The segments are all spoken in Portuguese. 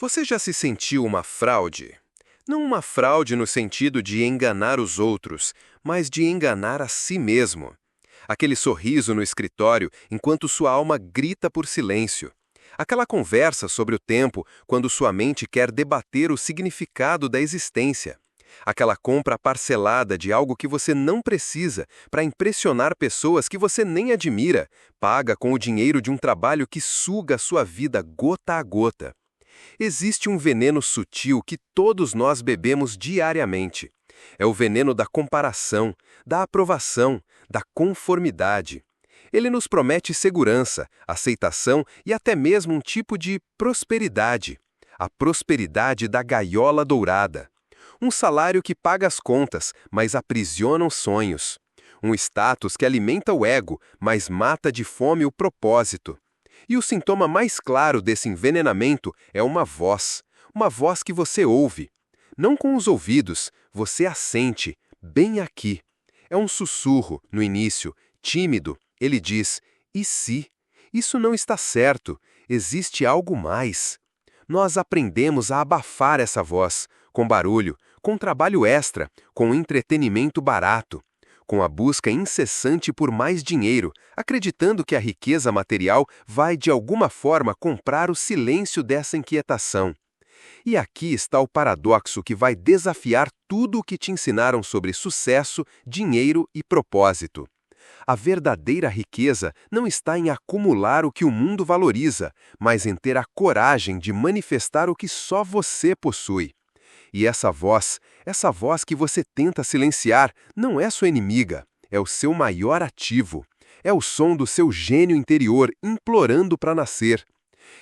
Você já se sentiu uma fraude? Não uma fraude no sentido de enganar os outros, mas de enganar a si mesmo. Aquele sorriso no escritório enquanto sua alma grita por silêncio. Aquela conversa sobre o tempo quando sua mente quer debater o significado da existência. Aquela compra parcelada de algo que você não precisa para impressionar pessoas que você nem admira, paga com o dinheiro de um trabalho que suga a sua vida gota a gota. Existe um veneno sutil que todos nós bebemos diariamente. É o veneno da comparação, da aprovação, da conformidade. Ele nos promete segurança, aceitação e até mesmo um tipo de prosperidade. A prosperidade da gaiola dourada. Um salário que paga as contas, mas aprisiona os sonhos. Um status que alimenta o ego, mas mata de fome o propósito. E o sintoma mais claro desse envenenamento é uma voz que você ouve. Não com os ouvidos, você a sente, bem aqui. É um sussurro, no início, tímido. Ele diz, e se? Isso não está certo, existe algo mais. Nós aprendemos a abafar essa voz, com barulho, com trabalho extra, com entretenimento barato. Com a busca incessante por mais dinheiro, acreditando que a riqueza material vai de alguma forma comprar o silêncio dessa inquietação. E aqui está o paradoxo que vai desafiar tudo o que te ensinaram sobre sucesso, dinheiro e propósito. A verdadeira riqueza não está em acumular o que o mundo valoriza, mas em ter a coragem de manifestar o que só você possui. E essa voz que você tenta silenciar, não é sua inimiga, é o seu maior ativo. É o som do seu gênio interior implorando para nascer.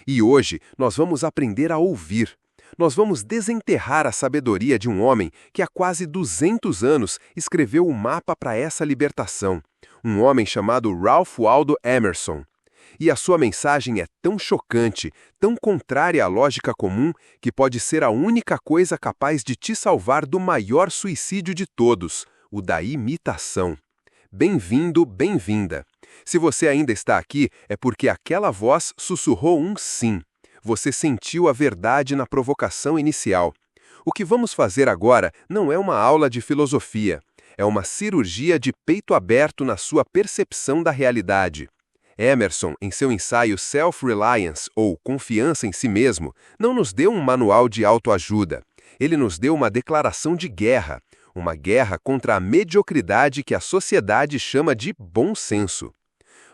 E hoje nós vamos aprender a ouvir. Nós vamos desenterrar a sabedoria de um homem que há quase 200 anos escreveu o mapa para essa libertação. Um homem chamado Ralph Waldo Emerson. E a sua mensagem é tão chocante, tão contrária à lógica comum, que pode ser a única coisa capaz de te salvar do maior suicídio de todos, o da imitação. Bem-vindo, bem-vinda. Se você ainda está aqui, é porque aquela voz sussurrou um sim. Você sentiu a verdade na provocação inicial. O que vamos fazer agora não é uma aula de filosofia. É uma cirurgia de peito aberto na sua percepção da realidade. Emerson, em seu ensaio Self-Reliance, ou Confiança em Si Mesmo, não nos deu um manual de autoajuda. Ele nos deu uma declaração de guerra, uma guerra contra a mediocridade que a sociedade chama de bom senso.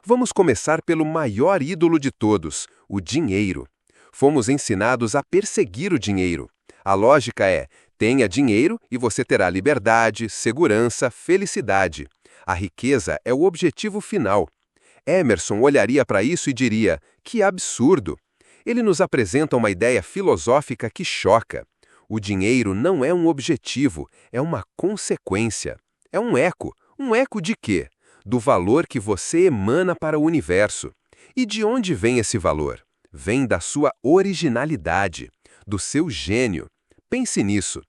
Vamos começar pelo maior ídolo de todos, o dinheiro. Fomos ensinados a perseguir o dinheiro. A lógica é, tenha dinheiro e você terá liberdade, segurança, felicidade. A riqueza é o objetivo final. Emerson olharia para isso e diria, que absurdo! Ele nos apresenta uma ideia filosófica que choca. O dinheiro não é um objetivo, é uma consequência. É um eco. Um eco de quê? Do valor que você emana para o universo. E de onde vem esse valor? Vem da sua originalidade, do seu gênio. Pense nisso.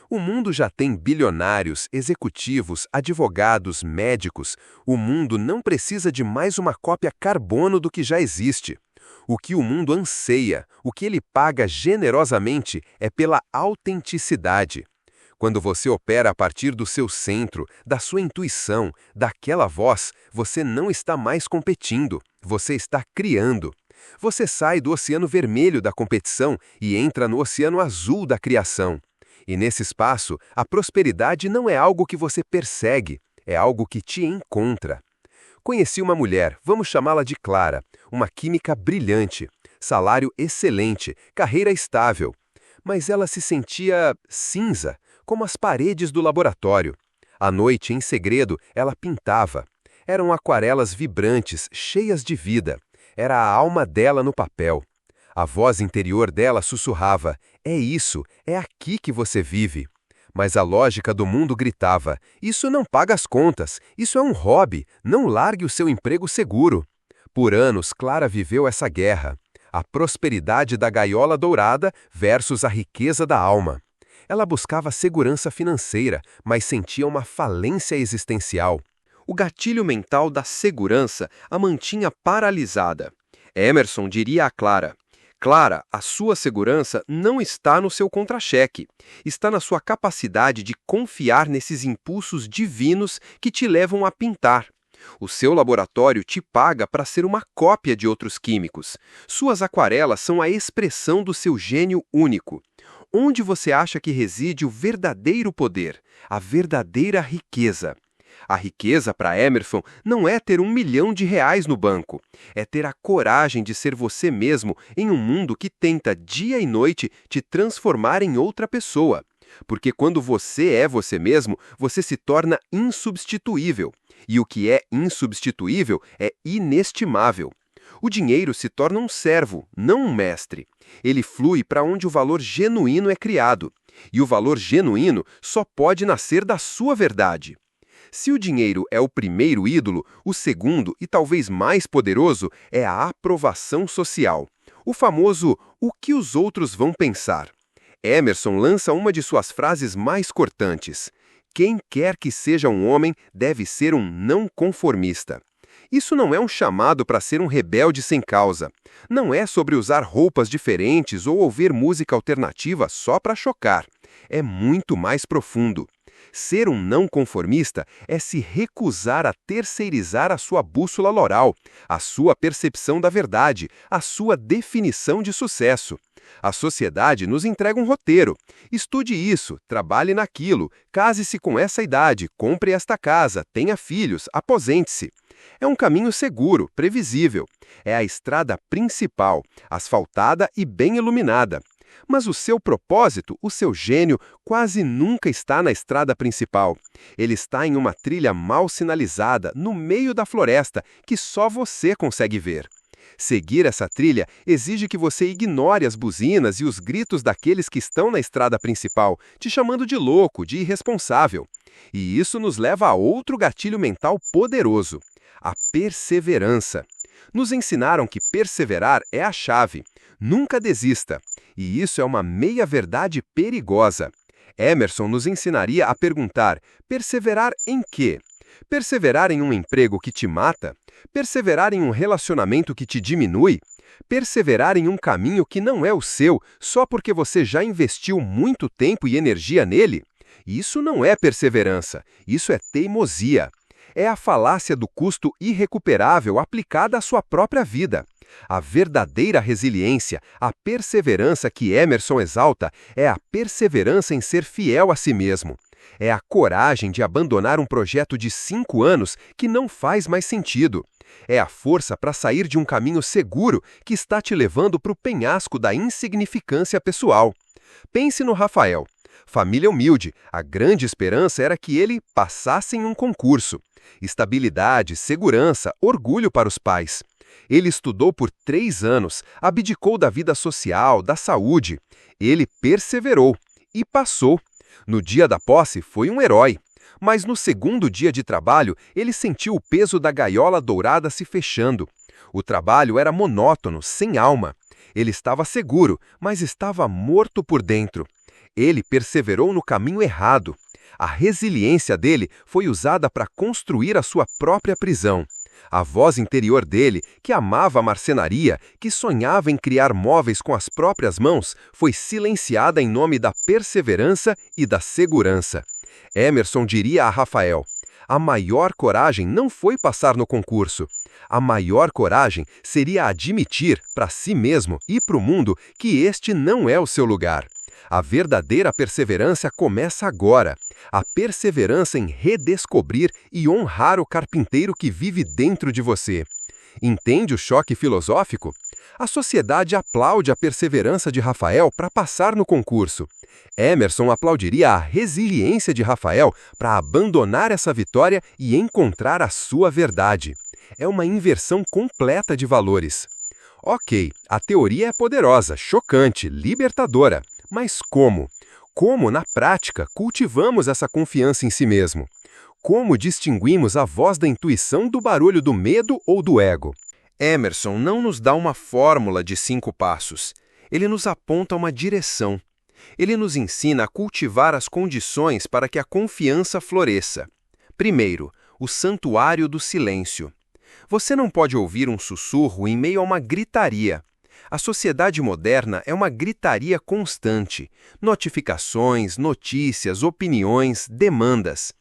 O mundo já tem bilionários, executivos, advogados, médicos. O mundo não precisa de mais uma cópia carbono do que já existe. O que o mundo anseia, o que ele paga generosamente, é pela autenticidade. Quando você opera a partir do seu centro, da sua intuição, daquela voz, você não está mais competindo, você está criando. Você sai do oceano vermelho da competição e entra no oceano azul da criação. E nesse espaço, a prosperidade não é algo que você persegue, é algo que te encontra. Conheci uma mulher, vamos chamá-la de Clara, uma química brilhante, salário excelente, carreira estável. Mas ela se sentia cinza, como as paredes do laboratório. À noite, em segredo, ela pintava. Eram aquarelas vibrantes, cheias de vida. Era a alma dela no papel. A voz interior dela sussurrava, é isso, é aqui que você vive. Mas a lógica do mundo gritava, isso não paga as contas, isso é um hobby, não largue o seu emprego seguro. Por anos, Clara viveu essa guerra. A prosperidade da gaiola dourada versus a riqueza da alma. Ela buscava segurança financeira, mas sentia uma falência existencial. O gatilho mental da segurança a mantinha paralisada. Emerson diria a Clara, Clara, a sua segurança não está no seu contra-cheque. Está na sua capacidade de confiar nesses impulsos divinos que te levam a pintar. O seu laboratório te paga para ser uma cópia de outros químicos. Suas aquarelas são a expressão do seu gênio único. Onde você acha que reside o verdadeiro poder, a verdadeira riqueza? A riqueza para Emerson não é ter R$ 1 milhão no banco. É ter a coragem de ser você mesmo em um mundo que tenta dia e noite te transformar em outra pessoa. Porque quando você é você mesmo, você se torna insubstituível. E o que é insubstituível é inestimável. O dinheiro se torna um servo, não um mestre. Ele flui para onde o valor genuíno é criado. E o valor genuíno só pode nascer da sua verdade. Se o dinheiro é o primeiro ídolo, o segundo e talvez mais poderoso é a aprovação social. O famoso "o que os outros vão pensar". Emerson lança uma de suas frases mais cortantes: "Quem quer que seja um homem deve ser um não conformista". Isso não é um chamado para ser um rebelde sem causa. Não é sobre usar roupas diferentes ou ouvir música alternativa só para chocar. É muito mais profundo. Ser um não conformista é se recusar a terceirizar a sua bússola moral, a sua percepção da verdade, a sua definição de sucesso. A sociedade nos entrega um roteiro. Estude isso, trabalhe naquilo, case-se com essa idade, compre esta casa, tenha filhos, aposente-se. É um caminho seguro, previsível. É a estrada principal, asfaltada e bem iluminada. Mas o seu propósito, o seu gênio, quase nunca está na estrada principal. Ele está em uma trilha mal sinalizada, no meio da floresta, que só você consegue ver. Seguir essa trilha exige que você ignore as buzinas e os gritos daqueles que estão na estrada principal, te chamando de louco, de irresponsável. E isso nos leva a outro gatilho mental poderoso: a perseverança. Nos ensinaram que perseverar é a chave. Nunca desista. E isso é uma meia-verdade perigosa. Emerson nos ensinaria a perguntar: perseverar em quê? Perseverar em um emprego que te mata? Perseverar em um relacionamento que te diminui? Perseverar em um caminho que não é o seu só porque você já investiu muito tempo e energia nele? Isso não é perseverança, isso é teimosia. É a falácia do custo irrecuperável aplicada à sua própria vida. A verdadeira resiliência, a perseverança que Emerson exalta, é a perseverança em ser fiel a si mesmo. É a coragem de abandonar um projeto de 5 anos que não faz mais sentido. É a força para sair de um caminho seguro que está te levando para o penhasco da insignificância pessoal. Pense no Rafael. Família humilde, a grande esperança era que ele passasse em um concurso. Estabilidade, segurança, orgulho para os pais. Ele estudou por 3 anos, abdicou da vida social, da saúde. Ele perseverou e passou. No dia da posse, foi um herói. Mas no segundo dia de trabalho, ele sentiu o peso da gaiola dourada se fechando. O trabalho era monótono, sem alma. Ele estava seguro, mas estava morto por dentro. Ele perseverou no caminho errado. A resiliência dele foi usada para construir a sua própria prisão. A voz interior dele, que amava a marcenaria, que sonhava em criar móveis com as próprias mãos, foi silenciada em nome da perseverança e da segurança. Emerson diria a Rafael: a maior coragem não foi passar no concurso. A maior coragem seria admitir para si mesmo e para o mundo que este não é o seu lugar. A verdadeira perseverança começa agora. A perseverança em redescobrir e honrar o carpinteiro que vive dentro de você. Entende o choque filosófico? A sociedade aplaude a perseverança de Rafael para passar no concurso. Emerson aplaudiria a resiliência de Rafael para abandonar essa vitória e encontrar a sua verdade. É uma inversão completa de valores. Ok, a teoria é poderosa, chocante, libertadora. Mas como? Como, na prática, cultivamos essa confiança em si mesmo? Como distinguimos a voz da intuição do barulho do medo ou do ego? Emerson não nos dá uma fórmula de 5 passos. Ele nos aponta uma direção. Ele nos ensina a cultivar as condições para que a confiança floresça. Primeiro, o santuário do silêncio. Você não pode ouvir um sussurro em meio a uma gritaria. A sociedade moderna é uma gritaria constante. Notificações, notícias, opiniões, demandas.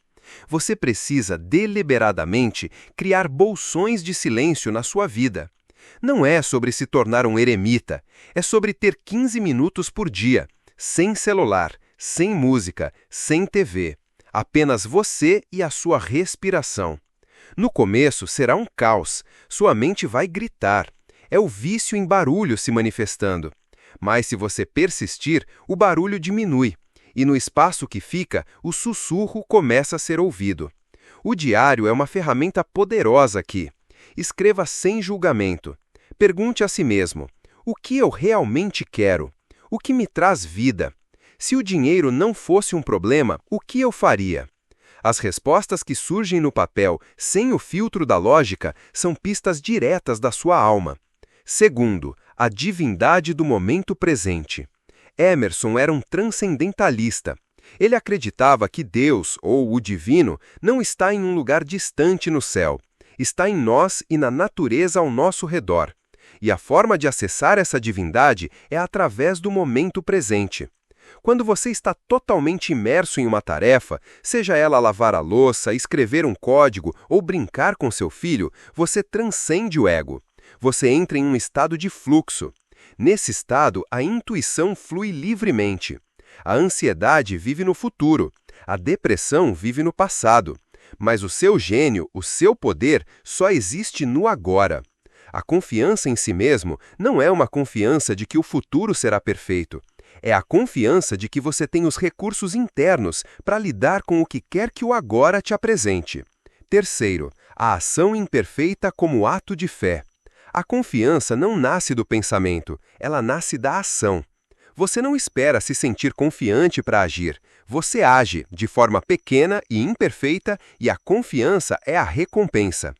Você precisa deliberadamente criar bolsões de silêncio na sua vida. Não é sobre se tornar um eremita, é sobre ter 15 minutos por dia, sem celular, sem música, sem TV. Apenas você e a sua respiração. No começo será um caos, sua mente vai gritar. É o vício em barulho se manifestando. Mas se você persistir, o barulho diminui. E no espaço que fica, o sussurro começa a ser ouvido. O diário é uma ferramenta poderosa aqui. Escreva sem julgamento. Pergunte a si mesmo: o que eu realmente quero? O que me traz vida? Se o dinheiro não fosse um problema, o que eu faria? As respostas que surgem no papel, sem o filtro da lógica, são pistas diretas da sua alma. Segundo, a divindade do momento presente. Emerson era um transcendentalista. Ele acreditava que Deus, ou o divino, não está em um lugar distante no céu. Está em nós e na natureza ao nosso redor. E a forma de acessar essa divindade é através do momento presente. Quando você está totalmente imerso em uma tarefa, seja ela lavar a louça, escrever um código ou brincar com seu filho, você transcende o ego. Você entra em um estado de fluxo. Nesse estado, a intuição flui livremente. A ansiedade vive no futuro. A depressão vive no passado. Mas o seu gênio, o seu poder, só existe no agora. A confiança em si mesmo não é uma confiança de que o futuro será perfeito. É a confiança de que você tem os recursos internos para lidar com o que quer que o agora te apresente. Terceiro, a ação imperfeita como ato de fé. A confiança não nasce do pensamento, ela nasce da ação. Você não espera se sentir confiante para agir. Você age de forma pequena e imperfeita e a confiança é a recompensa.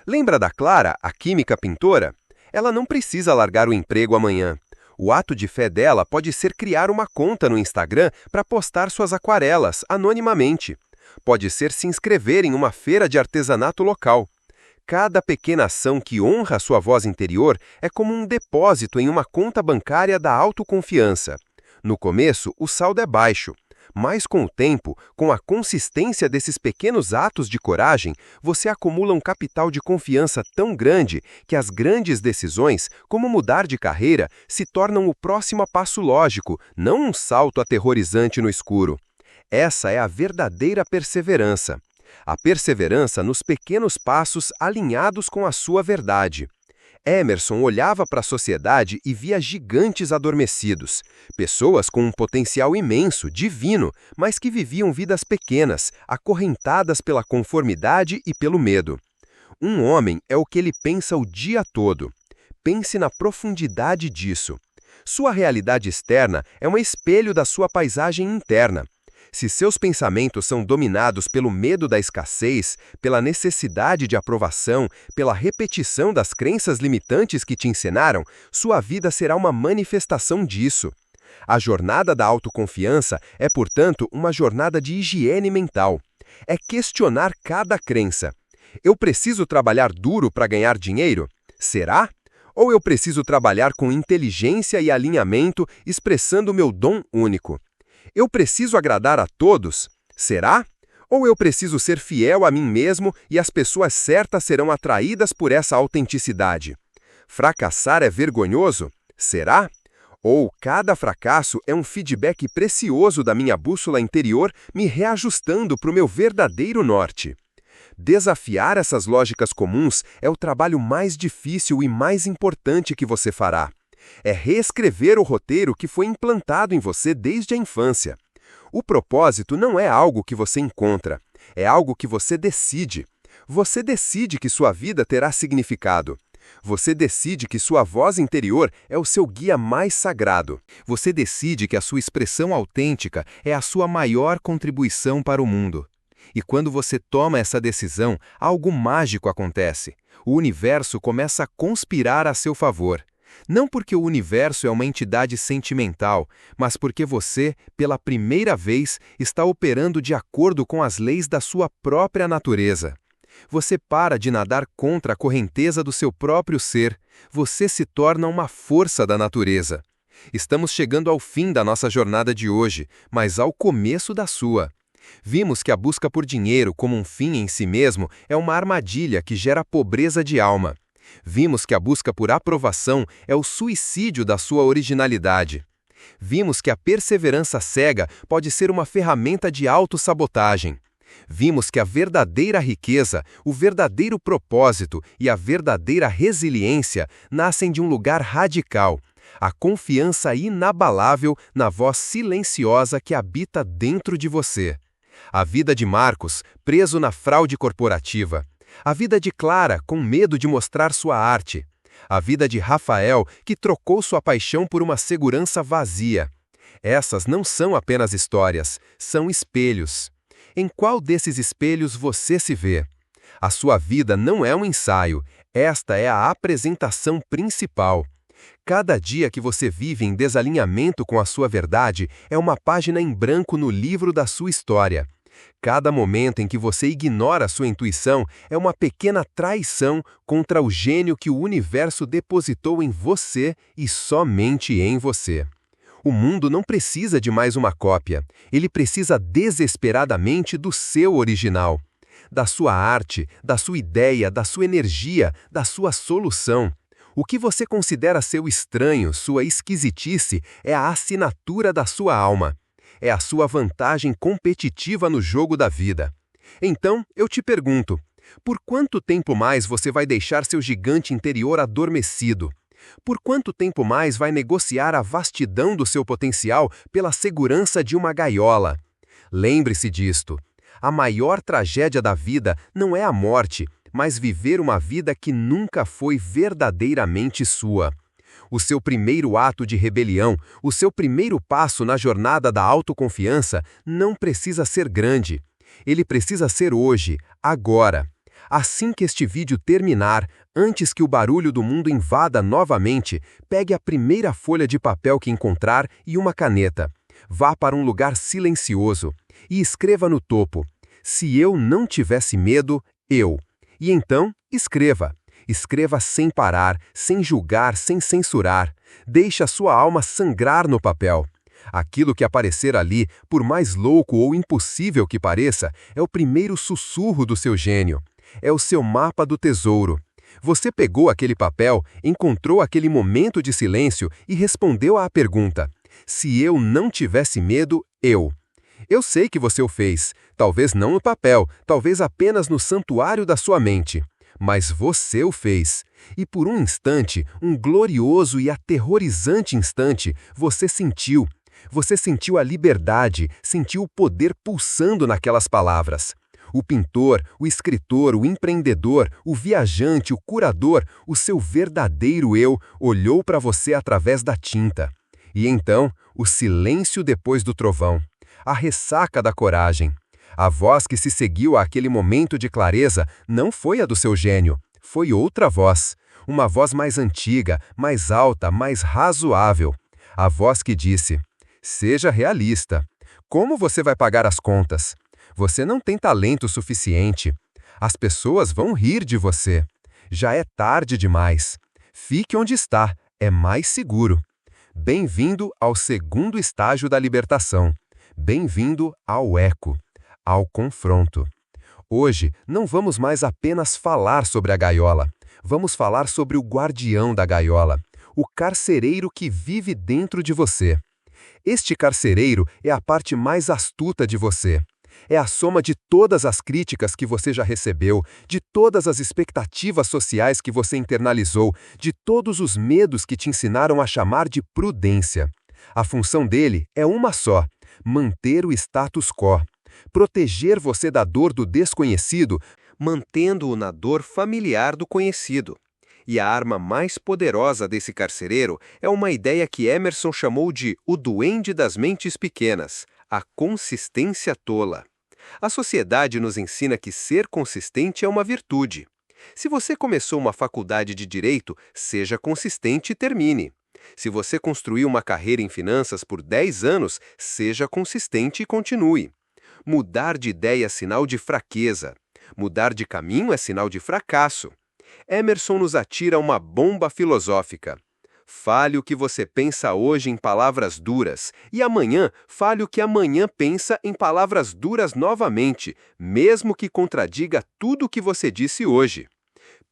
Lembra da Clara, a química pintora? Ela não precisa largar o emprego amanhã. O ato de fé dela pode ser criar uma conta no Instagram para postar suas aquarelas anonimamente. Pode ser se inscrever em uma feira de artesanato local. Cada pequena ação que honra a sua voz interior é como um depósito em uma conta bancária da autoconfiança. No começo, o saldo é baixo. Mas com o tempo, com a consistência desses pequenos atos de coragem, você acumula um capital de confiança tão grande que as grandes decisões, como mudar de carreira, se tornam o próximo passo lógico, não um salto aterrorizante no escuro. Essa é a verdadeira perseverança. A perseverança nos pequenos passos alinhados com a sua verdade. Emerson olhava para a sociedade e via gigantes adormecidos, pessoas com um potencial imenso, divino, mas que viviam vidas pequenas, acorrentadas pela conformidade e pelo medo. Um homem é o que ele pensa o dia todo. Pense na profundidade disso. Sua realidade externa é um espelho da sua paisagem interna. Se seus pensamentos são dominados pelo medo da escassez, pela necessidade de aprovação, pela repetição das crenças limitantes que te ensinaram, sua vida será uma manifestação disso. A jornada da autoconfiança é, portanto, uma jornada de higiene mental. É questionar cada crença. Eu preciso trabalhar duro para ganhar dinheiro? Será? Ou eu preciso trabalhar com inteligência e alinhamento, expressando meu dom único? Eu preciso agradar a todos? Será? Ou eu preciso ser fiel a mim mesmo e as pessoas certas serão atraídas por essa autenticidade? Fracassar é vergonhoso? Será? Ou cada fracasso é um feedback precioso da minha bússola interior me reajustando para o meu verdadeiro norte? Desafiar essas lógicas comuns é o trabalho mais difícil e mais importante que você fará. É reescrever o roteiro que foi implantado em você desde a infância. O propósito não é algo que você encontra, é algo que você decide. Você decide que sua vida terá significado. Você decide que sua voz interior é o seu guia mais sagrado. Você decide que a sua expressão autêntica é a sua maior contribuição para o mundo. E quando você toma essa decisão, algo mágico acontece. O universo começa a conspirar a seu favor. Não porque o universo é uma entidade sentimental, mas porque você, pela primeira vez, está operando de acordo com as leis da sua própria natureza. Você para de nadar contra a correnteza do seu próprio ser. Você se torna uma força da natureza. Estamos chegando ao fim da nossa jornada de hoje, mas ao começo da sua. Vimos que a busca por dinheiro como um fim em si mesmo é uma armadilha que gera pobreza de alma. Vimos que a busca por aprovação é o suicídio da sua originalidade. Vimos que a perseverança cega pode ser uma ferramenta de autossabotagem. Vimos que a verdadeira riqueza, o verdadeiro propósito e a verdadeira resiliência nascem de um lugar radical, a confiança inabalável na voz silenciosa que habita dentro de você. A vida de Marcos, preso na fraude corporativa. A vida de Clara, com medo de mostrar sua arte. A vida de Rafael, que trocou sua paixão por uma segurança vazia. Essas não são apenas histórias, são espelhos. Em qual desses espelhos você se vê? A sua vida não é um ensaio, esta é a apresentação principal. Cada dia que você vive em desalinhamento com a sua verdade é uma página em branco no livro da sua história. Cada momento em que você ignora sua intuição é uma pequena traição contra o gênio que o universo depositou em você e somente em você. O mundo não precisa de mais uma cópia, ele precisa desesperadamente do seu original. Da sua arte, da sua ideia, da sua energia, da sua solução. O que você considera seu estranho, sua esquisitice, é a assinatura da sua alma. É a sua vantagem competitiva no jogo da vida. Então, eu te pergunto, por quanto tempo mais você vai deixar seu gigante interior adormecido? Por quanto tempo mais vai negociar a vastidão do seu potencial pela segurança de uma gaiola? Lembre-se disto. A maior tragédia da vida não é a morte, mas viver uma vida que nunca foi verdadeiramente sua. O seu primeiro ato de rebelião, o seu primeiro passo na jornada da autoconfiança não precisa ser grande. Ele precisa ser hoje, agora. Assim que este vídeo terminar, antes que o barulho do mundo invada novamente, pegue a primeira folha de papel que encontrar e uma caneta. Vá para um lugar silencioso e escreva no topo: se eu não tivesse medo, eu. E então, escreva. Escreva sem parar, sem julgar, sem censurar. Deixe a sua alma sangrar no papel. Aquilo que aparecer ali, por mais louco ou impossível que pareça, é o primeiro sussurro do seu gênio. É o seu mapa do tesouro. Você pegou aquele papel, encontrou aquele momento de silêncio e respondeu à pergunta: se eu não tivesse medo, eu. Eu sei que você o fez, talvez não no papel, talvez apenas no santuário da sua mente. Mas você o fez. E por um instante, um glorioso e aterrorizante instante, você sentiu. Você sentiu a liberdade, sentiu o poder pulsando naquelas palavras. O pintor, o escritor, o empreendedor, o viajante, o curador, o seu verdadeiro eu olhou para você através da tinta. E então, o silêncio depois do trovão. A ressaca da coragem. A voz que se seguiu àquele momento de clareza não foi a do seu gênio, foi outra voz. Uma voz mais antiga, mais alta, mais razoável. A voz que disse: seja realista. Como você vai pagar as contas? Você não tem talento suficiente. As pessoas vão rir de você. Já é tarde demais. Fique onde está, é mais seguro. Bem-vindo ao segundo estágio da libertação. Bem-vindo ao eco, ao confronto. Hoje, não vamos mais apenas falar sobre a gaiola. Vamos falar sobre o guardião da gaiola, o carcereiro que vive dentro de você. Este carcereiro é a parte mais astuta de você. É a soma de todas as críticas que você já recebeu, de todas as expectativas sociais que você internalizou, de todos os medos que te ensinaram a chamar de prudência. A função dele é uma só: manter o status quo. Proteger você da dor do desconhecido, mantendo-o na dor familiar do conhecido. E a arma mais poderosa desse carcereiro é uma ideia que Emerson chamou de o duende das mentes pequenas, a consistência tola. A sociedade nos ensina que ser consistente é uma virtude. Se você começou uma faculdade de direito, seja consistente e termine. Se você construiu uma carreira em finanças por 10 anos, seja consistente e continue. Mudar de ideia é sinal de fraqueza. Mudar de caminho é sinal de fracasso. Emerson nos atira uma bomba filosófica. Fale o que você pensa hoje em palavras duras, e amanhã fale o que amanhã pensa em palavras duras novamente, mesmo que contradiga tudo o que você disse hoje.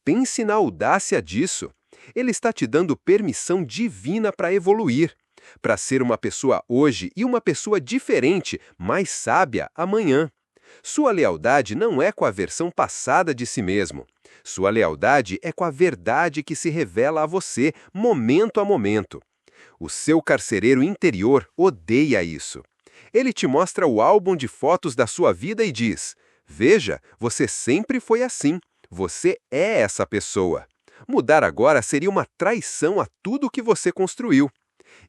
Pense na audácia disso. Ele está te dando permissão divina para evoluir, para ser uma pessoa hoje e uma pessoa diferente, mais sábia amanhã. Sua lealdade não é com a versão passada de si mesmo. Sua lealdade é com a verdade que se revela a você, momento a momento. O seu carcereiro interior odeia isso. Ele te mostra o álbum de fotos da sua vida e diz: veja, você sempre foi assim. Você é essa pessoa. Mudar agora seria uma traição a tudo que você construiu.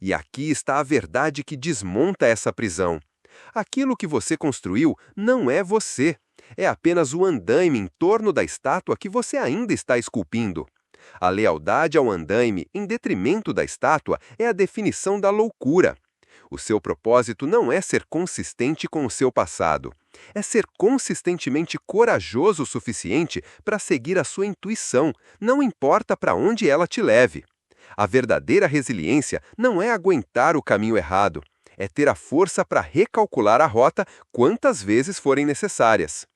E aqui está a verdade que desmonta essa prisão. Aquilo que você construiu não é você. É apenas o andaime em torno da estátua que você ainda está esculpindo. A lealdade ao andaime, em detrimento da estátua, é a definição da loucura. O seu propósito não é ser consistente com o seu passado. É ser consistentemente corajoso o suficiente para seguir a sua intuição, não importa para onde ela te leve. A verdadeira resiliência não é aguentar o caminho errado, é ter a força para recalcular a rota quantas vezes forem necessárias.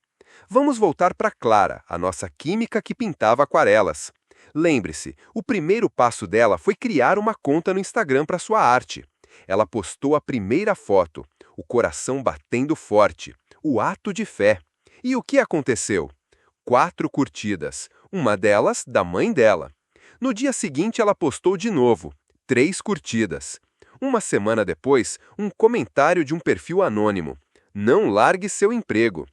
Vamos voltar para Clara, a nossa química que pintava aquarelas. Lembre-se, o primeiro passo dela foi criar uma conta no Instagram para sua arte. Ela postou a primeira foto, o coração batendo forte, o ato de fé. E o que aconteceu? 4 curtidas, uma delas da mãe dela. No dia seguinte ela postou de novo, 3 curtidas. Uma semana depois, um comentário de um perfil anônimo: não largue seu emprego.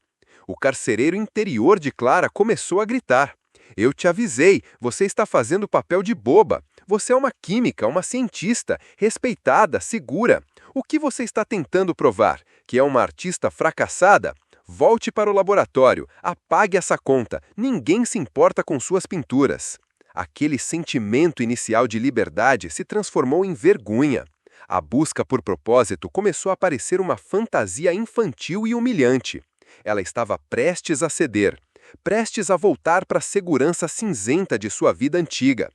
O carcereiro interior de Clara começou a gritar: eu te avisei, você está fazendo papel de boba. Você é uma química, uma cientista, respeitada, segura. O que você está tentando provar? Que é uma artista fracassada? Volte para o laboratório, apague essa conta, ninguém se importa com suas pinturas. Aquele sentimento inicial de liberdade se transformou em vergonha. A busca por propósito começou a parecer uma fantasia infantil e humilhante. Ela estava prestes a ceder, prestes a voltar para a segurança cinzenta de sua vida antiga.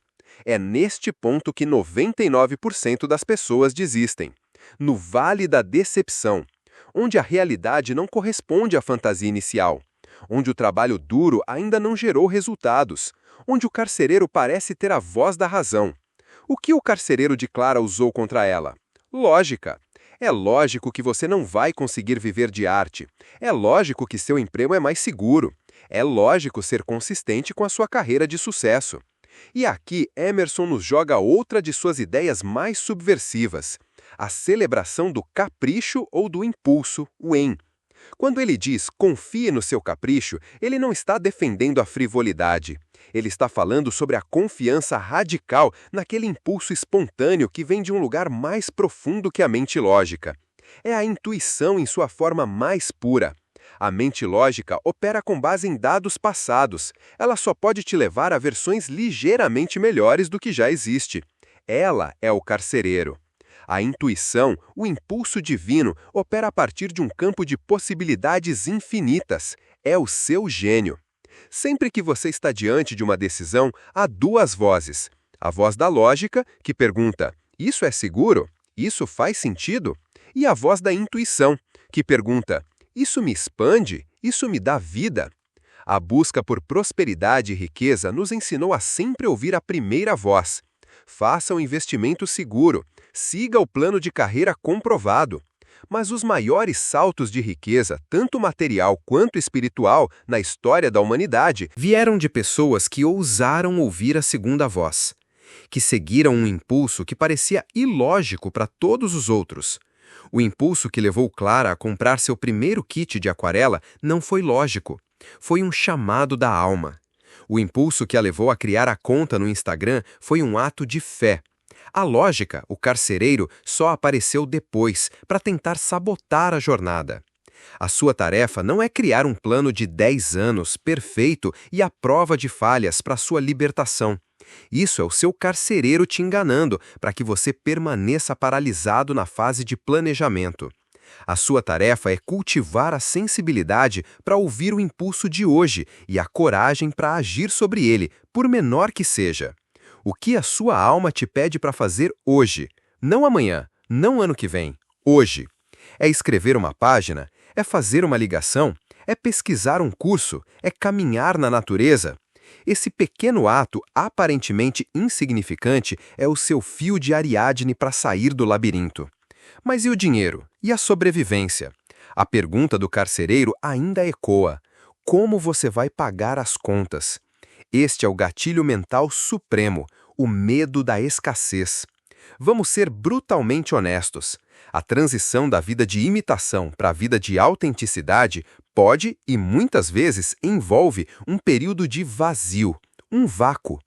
É neste ponto que 99% das pessoas desistem. No vale da decepção, onde a realidade não corresponde à fantasia inicial, onde o trabalho duro ainda não gerou resultados, onde o carcereiro parece ter a voz da razão. O que o carcereiro de Clara usou contra ela? Lógica. É lógico que você não vai conseguir viver de arte. É lógico que seu emprego é mais seguro. É lógico ser consistente com a sua carreira de sucesso. E aqui Emerson nos joga outra de suas ideias mais subversivas: a celebração do capricho ou do impulso, o em. Quando ele diz confie no seu capricho, ele não está defendendo a frivolidade. Ele está falando sobre a confiança radical naquele impulso espontâneo que vem de um lugar mais profundo que a mente lógica. É a intuição em sua forma mais pura. A mente lógica opera com base em dados passados. Ela só pode te levar a versões ligeiramente melhores do que já existe. Ela é o carcereiro. A intuição, o impulso divino, opera a partir de um campo de possibilidades infinitas. É o seu gênio. Sempre que você está diante de uma decisão, há 2 vozes. A voz da lógica, que pergunta: isso é seguro? Isso faz sentido? E a voz da intuição, que pergunta: isso me expande? Isso me dá vida? A busca por prosperidade e riqueza nos ensinou a sempre ouvir a primeira voz. Faça um investimento seguro. Siga o plano de carreira comprovado. Mas os maiores saltos de riqueza, tanto material quanto espiritual, na história da humanidade, vieram de pessoas que ousaram ouvir a segunda voz, que seguiram um impulso que parecia ilógico para todos os outros. O impulso que levou Clara a comprar seu primeiro kit de aquarela não foi lógico, foi um chamado da alma. O impulso que a levou a criar a conta no Instagram foi um ato de fé. A lógica, o carcereiro, só apareceu depois, para tentar sabotar a jornada. A sua tarefa não é criar um plano de 10 anos, perfeito e à prova de falhas para sua libertação. Isso é o seu carcereiro te enganando, para que você permaneça paralisado na fase de planejamento. A sua tarefa é cultivar a sensibilidade para ouvir o impulso de hoje e a coragem para agir sobre ele, por menor que seja. O que a sua alma te pede para fazer hoje, não amanhã, não ano que vem, hoje. É escrever uma página? É fazer uma ligação? É pesquisar um curso? É caminhar na natureza? Esse pequeno ato, aparentemente insignificante, é o seu fio de Ariadne para sair do labirinto. Mas e o dinheiro? E a sobrevivência? A pergunta do carcereiro ainda ecoa. Como você vai pagar as contas? Este é o gatilho mental supremo, o medo da escassez. Vamos ser brutalmente honestos. A transição da vida de imitação para a vida de autenticidade pode e muitas vezes envolve um período de vazio, um vácuo,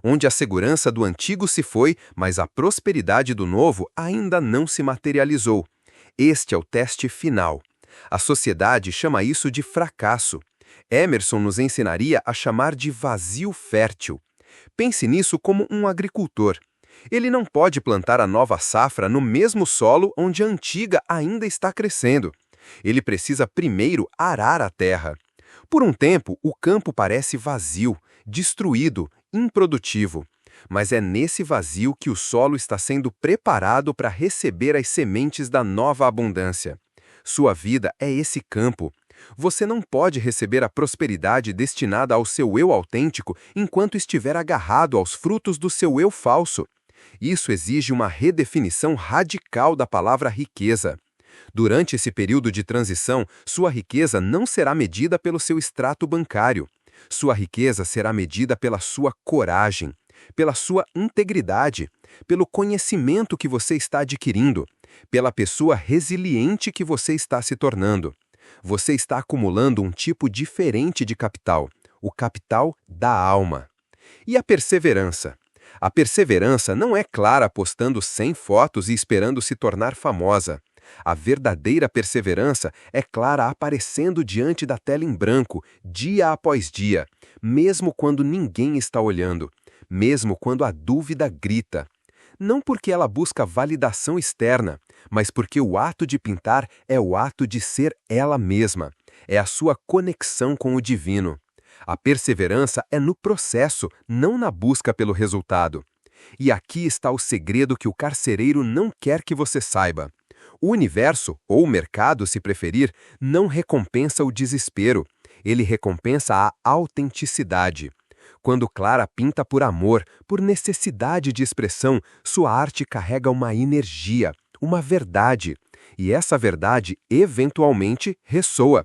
onde a segurança do antigo se foi, mas a prosperidade do novo ainda não se materializou. Este é o teste final. A sociedade chama isso de fracasso. Emerson nos ensinaria a chamar de vazio fértil. Pense nisso como um agricultor. Ele não pode plantar a nova safra no mesmo solo onde a antiga ainda está crescendo. Ele precisa primeiro arar a terra. Por um tempo, o campo parece vazio, destruído, improdutivo. Mas é nesse vazio que o solo está sendo preparado para receber as sementes da nova abundância. Sua vida é esse campo. Você não pode receber a prosperidade destinada ao seu eu autêntico enquanto estiver agarrado aos frutos do seu eu falso. Isso exige uma redefinição radical da palavra riqueza. Durante esse período de transição, sua riqueza não será medida pelo seu extrato bancário. Sua riqueza será medida pela sua coragem, pela sua integridade, pelo conhecimento que você está adquirindo, pela pessoa resiliente que você está se tornando. Você está acumulando um tipo diferente de capital, o capital da alma. E a perseverança? A perseverança não é Clara postando 100 fotos e esperando se tornar famosa. A verdadeira perseverança é Clara aparecendo diante da tela em branco, dia após dia, mesmo quando ninguém está olhando, mesmo quando a dúvida grita. Não porque ela busca validação externa, mas porque o ato de pintar é o ato de ser ela mesma. É a sua conexão com o divino. A perseverança é no processo, não na busca pelo resultado. E aqui está o segredo que o carcereiro não quer que você saiba. O universo, ou o mercado, se preferir, não recompensa o desespero. Ele recompensa a autenticidade. Quando Clara pinta por amor, por necessidade de expressão, sua arte carrega uma energia, uma verdade. E essa verdade, eventualmente, ressoa.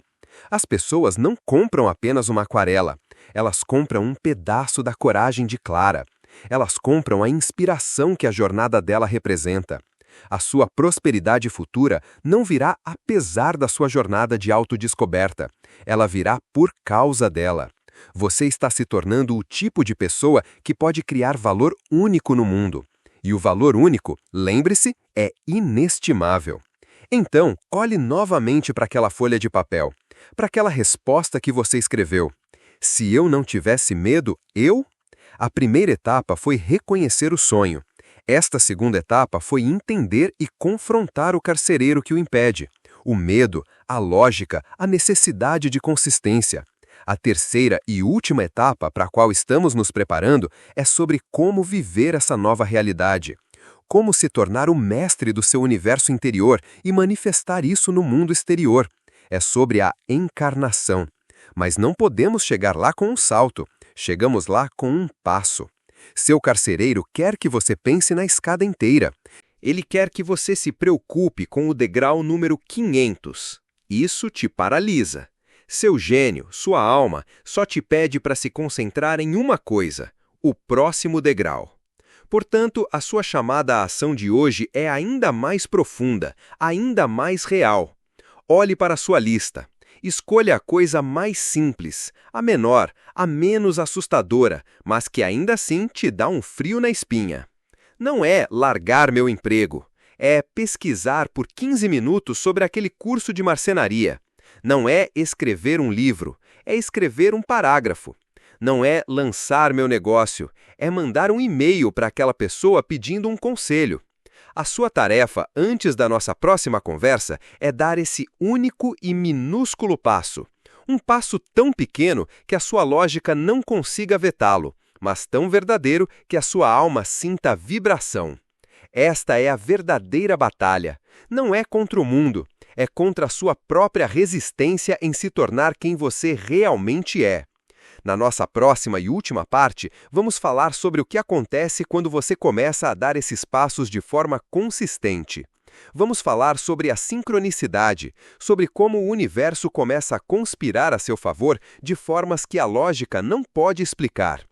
As pessoas não compram apenas uma aquarela. Elas compram um pedaço da coragem de Clara. Elas compram a inspiração que a jornada dela representa. A sua prosperidade futura não virá apesar da sua jornada de autodescoberta. Ela virá por causa dela. Você está se tornando o tipo de pessoa que pode criar valor único no mundo. E o valor único, lembre-se, é inestimável. Então, olhe novamente para aquela folha de papel, para aquela resposta que você escreveu. Se eu não tivesse medo, eu? A primeira etapa foi reconhecer o sonho. Esta segunda etapa foi entender e confrontar o carcereiro que o impede. O medo, a lógica, a necessidade de consistência. A terceira e última etapa para a qual estamos nos preparando é sobre como viver essa nova realidade. Como se tornar o mestre do seu universo interior e manifestar isso no mundo exterior. É sobre a encarnação. Mas não podemos chegar lá com um salto. Chegamos lá com um passo. Seu carcereiro quer que você pense na escada inteira. Ele quer que você se preocupe com o degrau número 500. Isso te paralisa. Seu gênio, sua alma, só te pede para se concentrar em uma coisa: o próximo degrau. Portanto, a sua chamada à ação de hoje é ainda mais profunda, ainda mais real. Olhe para a sua lista. Escolha a coisa mais simples, a menor, a menos assustadora, mas que ainda assim te dá um frio na espinha. Não é largar meu emprego, é pesquisar por 15 minutos sobre aquele curso de marcenaria. Não é escrever um livro, é escrever um parágrafo. Não é lançar meu negócio, é mandar um e-mail para aquela pessoa pedindo um conselho. A sua tarefa, antes da nossa próxima conversa, é dar esse único e minúsculo passo. Um passo tão pequeno que a sua lógica não consiga vetá-lo, mas tão verdadeiro que a sua alma sinta a vibração. Esta é a verdadeira batalha. Não é contra o mundo, é contra a sua própria resistência em se tornar quem você realmente é. Na nossa próxima e última parte, vamos falar sobre o que acontece quando você começa a dar esses passos de forma consistente. Vamos falar sobre a sincronicidade, sobre como o universo começa a conspirar a seu favor de formas que a lógica não pode explicar.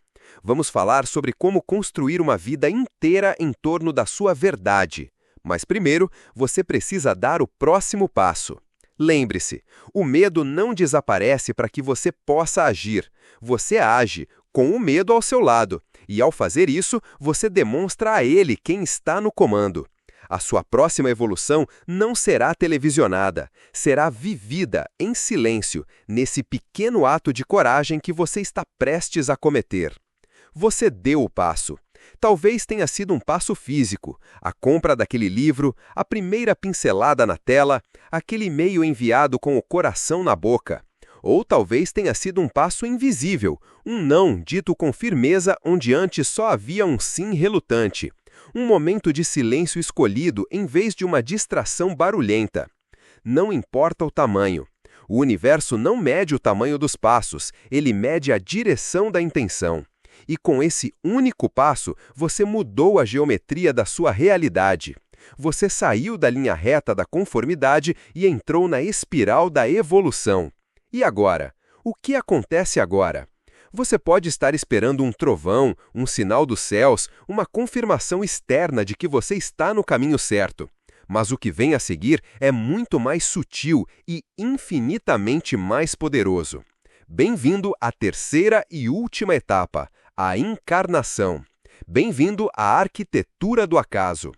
Vamos falar sobre como construir uma vida inteira em torno da sua verdade. Mas primeiro, você precisa dar o próximo passo. Lembre-se, o medo não desaparece para que você possa agir. Você age com o medo ao seu lado, e ao fazer isso, você demonstra a ele quem está no comando. A sua próxima evolução não será televisionada, será vivida em silêncio, nesse pequeno ato de coragem que você está prestes a cometer. Você deu o passo. Talvez tenha sido um passo físico, a compra daquele livro, a primeira pincelada na tela, aquele e-mail enviado com o coração na boca. Ou talvez tenha sido um passo invisível, um não dito com firmeza onde antes só havia um sim relutante. Um momento de silêncio escolhido em vez de uma distração barulhenta. Não importa o tamanho. O universo não mede o tamanho dos passos, ele mede a direção da intenção. E com esse único passo, você mudou a geometria da sua realidade. Você saiu da linha reta da conformidade e entrou na espiral da evolução. E agora? O que acontece agora? Você pode estar esperando um trovão, um sinal dos céus, uma confirmação externa de que você está no caminho certo. Mas o que vem a seguir é muito mais sutil e infinitamente mais poderoso. Bem-vindo à terceira e última etapa, a encarnação. Bem-vindo à arquitetura do acaso.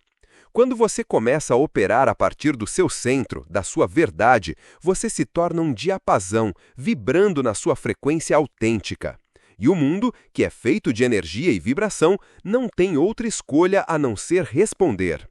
Quando você começa a operar a partir do seu centro, da sua verdade, você se torna um diapasão, vibrando na sua frequência autêntica. E o mundo, que é feito de energia e vibração, não tem outra escolha a não ser responder.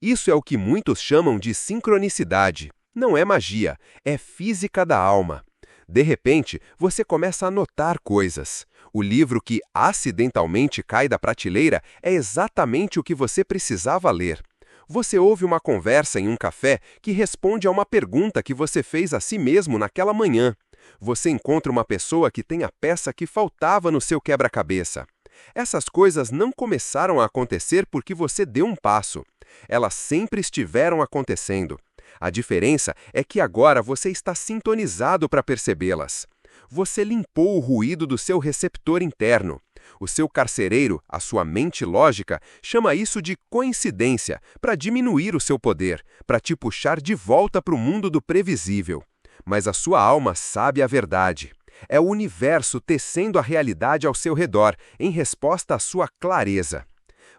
Isso é o que muitos chamam de sincronicidade. Não é magia, é física da alma. De repente, você começa a notar coisas. O livro que acidentalmente cai da prateleira é exatamente o que você precisava ler. Você ouve uma conversa em um café que responde a uma pergunta que você fez a si mesmo naquela manhã. Você encontra uma pessoa que tem a peça que faltava no seu quebra-cabeça. Essas coisas não começaram a acontecer porque você deu um passo. Elas sempre estiveram acontecendo. A diferença é que agora você está sintonizado para percebê-las. Você limpou o ruído do seu receptor interno. O seu carcereiro, a sua mente lógica, chama isso de coincidência, para diminuir o seu poder, para te puxar de volta para o mundo do previsível. Mas a sua alma sabe a verdade. É o universo tecendo a realidade ao seu redor, em resposta à sua clareza.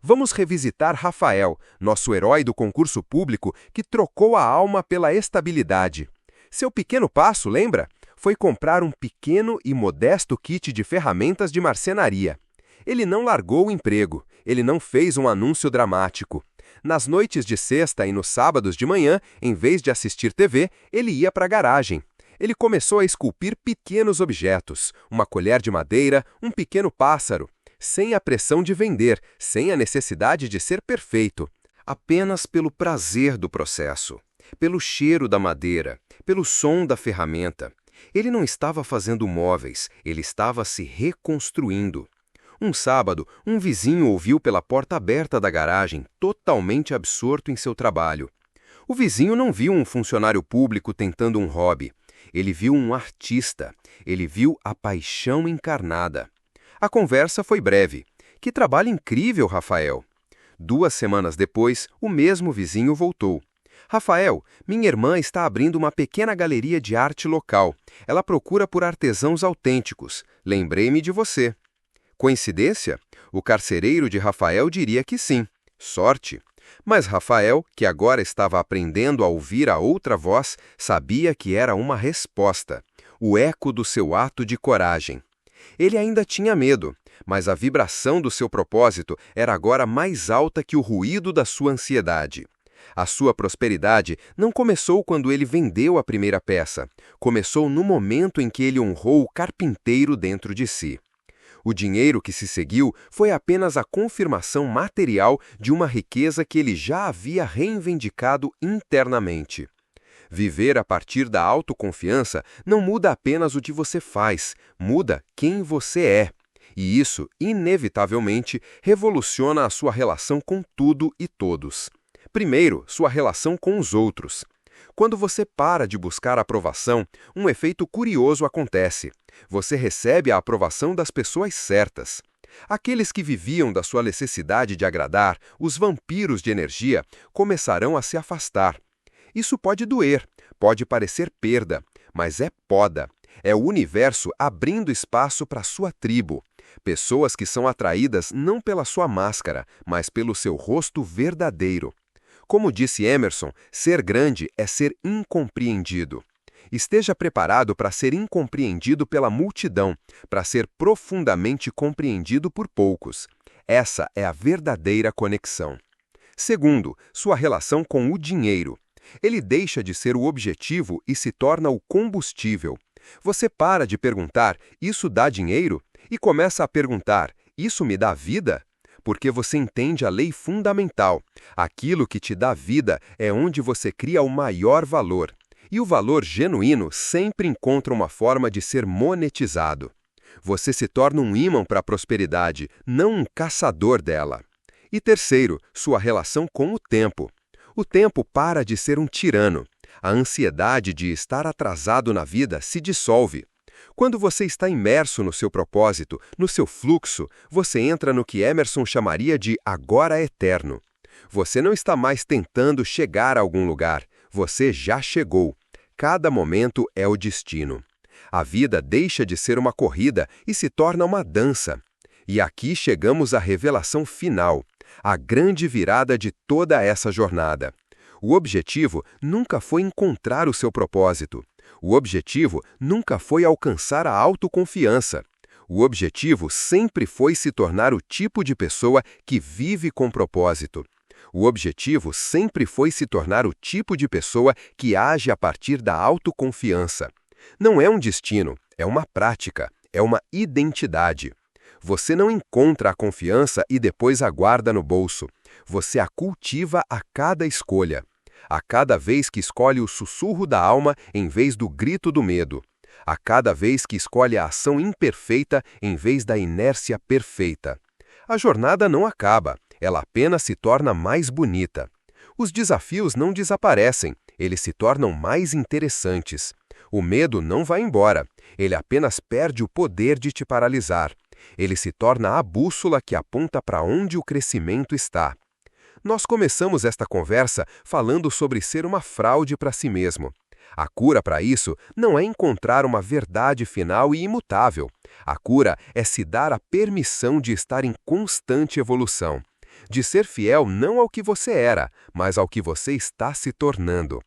Vamos revisitar Rafael, nosso herói do concurso público que trocou a alma pela estabilidade. Seu pequeno passo, lembra? Foi comprar um pequeno e modesto kit de ferramentas de marcenaria. Ele não largou o emprego, ele não fez um anúncio dramático. Nas noites de sexta e nos sábados de manhã, em vez de assistir TV, ele ia para a garagem. Ele começou a esculpir pequenos objetos, uma colher de madeira, um pequeno pássaro, sem a pressão de vender, sem a necessidade de ser perfeito, apenas pelo prazer do processo, pelo cheiro da madeira, pelo som da ferramenta. Ele não estava fazendo móveis, ele estava se reconstruindo. Um sábado, um vizinho ouviu pela porta aberta da garagem, totalmente absorto em seu trabalho. O vizinho não viu um funcionário público tentando um hobby. Ele viu um artista. Ele viu a paixão encarnada. A conversa foi breve. Que trabalho incrível, Rafael! 2 semanas depois, o mesmo vizinho voltou. Rafael, minha irmã está abrindo uma pequena galeria de arte local. Ela procura por artesãos autênticos. Lembrei-me de você. Coincidência? O carcereiro de Rafael diria que sim. Sorte. Mas Rafael, que agora estava aprendendo a ouvir a outra voz, sabia que era uma resposta. O eco do seu ato de coragem. Ele ainda tinha medo, mas a vibração do seu propósito era agora mais alta que o ruído da sua ansiedade. A sua prosperidade não começou quando ele vendeu a primeira peça. Começou no momento em que ele honrou o carpinteiro dentro de si. O dinheiro que se seguiu foi apenas a confirmação material de uma riqueza que ele já havia reivindicado internamente. Viver a partir da autoconfiança não muda apenas o que você faz, muda quem você é. E isso, inevitavelmente, revoluciona a sua relação com tudo e todos. Primeiro, sua relação com os outros. Quando você para de buscar aprovação, um efeito curioso acontece. Você recebe a aprovação das pessoas certas. Aqueles que viviam da sua necessidade de agradar, os vampiros de energia, começarão a se afastar. Isso pode doer, pode parecer perda, mas é poda. É o universo abrindo espaço para sua tribo. Pessoas que são atraídas não pela sua máscara, mas pelo seu rosto verdadeiro. Como disse Emerson, ser grande é ser incompreendido. Esteja preparado para ser incompreendido pela multidão, para ser profundamente compreendido por poucos. Essa é a verdadeira conexão. Segundo, sua relação com o dinheiro. Ele deixa de ser o objetivo e se torna o combustível. Você para de perguntar, isso dá dinheiro? E começa a perguntar, isso me dá vida? Porque você entende a lei fundamental. Aquilo que te dá vida é onde você cria o maior valor. E o valor genuíno sempre encontra uma forma de ser monetizado. Você se torna um ímã para a prosperidade, não um caçador dela. E terceiro, sua relação com o tempo. O tempo para de ser um tirano. A ansiedade de estar atrasado na vida se dissolve. Quando você está imerso no seu propósito, no seu fluxo, você entra no que Emerson chamaria de agora eterno. Você não está mais tentando chegar a algum lugar. Você já chegou. Cada momento é o destino. A vida deixa de ser uma corrida e se torna uma dança. E aqui chegamos à revelação final, a grande virada de toda essa jornada. O objetivo nunca foi encontrar o seu propósito. O objetivo nunca foi alcançar a autoconfiança. O objetivo sempre foi se tornar o tipo de pessoa que vive com propósito. O objetivo sempre foi se tornar o tipo de pessoa que age a partir da autoconfiança. Não é um destino, é uma prática, é uma identidade. Você não encontra a confiança e depois a guarda no bolso. Você a cultiva a cada escolha. A cada vez que escolhe o sussurro da alma em vez do grito do medo. A cada vez que escolhe a ação imperfeita em vez da inércia perfeita. A jornada não acaba, ela apenas se torna mais bonita. Os desafios não desaparecem, eles se tornam mais interessantes. O medo não vai embora, ele apenas perde o poder de te paralisar. Ele se torna a bússola que aponta para onde o crescimento está. Nós começamos esta conversa falando sobre ser uma fraude para si mesmo. A cura para isso não é encontrar uma verdade final e imutável. A cura é se dar a permissão de estar em constante evolução. De ser fiel não ao que você era, mas ao que você está se tornando.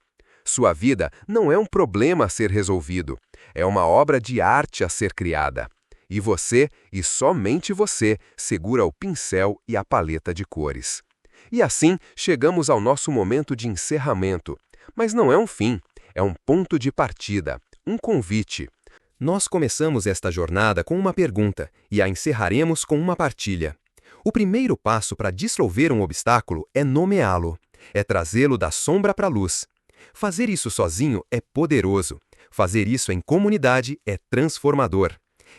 Sua vida não é um problema a ser resolvido. É uma obra de arte a ser criada. E você, e somente você, segura o pincel e a paleta de cores. E assim, chegamos ao nosso momento de encerramento. Mas não é um fim, é um ponto de partida, um convite. Nós começamos esta jornada com uma pergunta e a encerraremos com uma partilha. O primeiro passo para dissolver um obstáculo é nomeá-lo, é trazê-lo da sombra para a luz. Fazer isso sozinho é poderoso. Fazer isso em comunidade é transformador.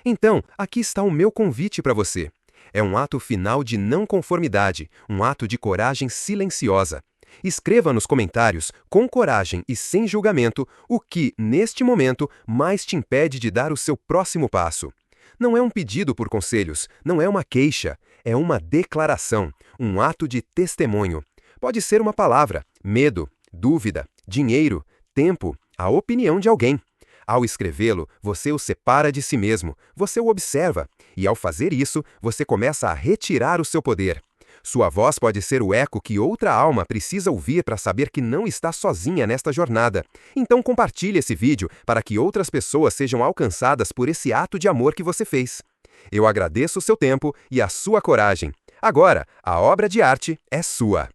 Então, aqui está o meu convite para você. É um ato final de não conformidade, um ato de coragem silenciosa. Escreva nos comentários, com coragem e sem julgamento, o que, neste momento, mais te impede de dar o seu próximo passo. Não é um pedido por conselhos, não é uma queixa, é uma declaração, um ato de testemunho. Pode ser uma palavra, medo, dúvida, dinheiro, tempo, a opinião de alguém. Ao escrevê-lo, você o separa de si mesmo, você o observa, e ao fazer isso, você começa a retirar o seu poder. Sua voz pode ser o eco que outra alma precisa ouvir para saber que não está sozinha nesta jornada. Então compartilhe esse vídeo para que outras pessoas sejam alcançadas por esse ato de amor que você fez. Eu agradeço o seu tempo e a sua coragem. Agora, a obra de arte é sua.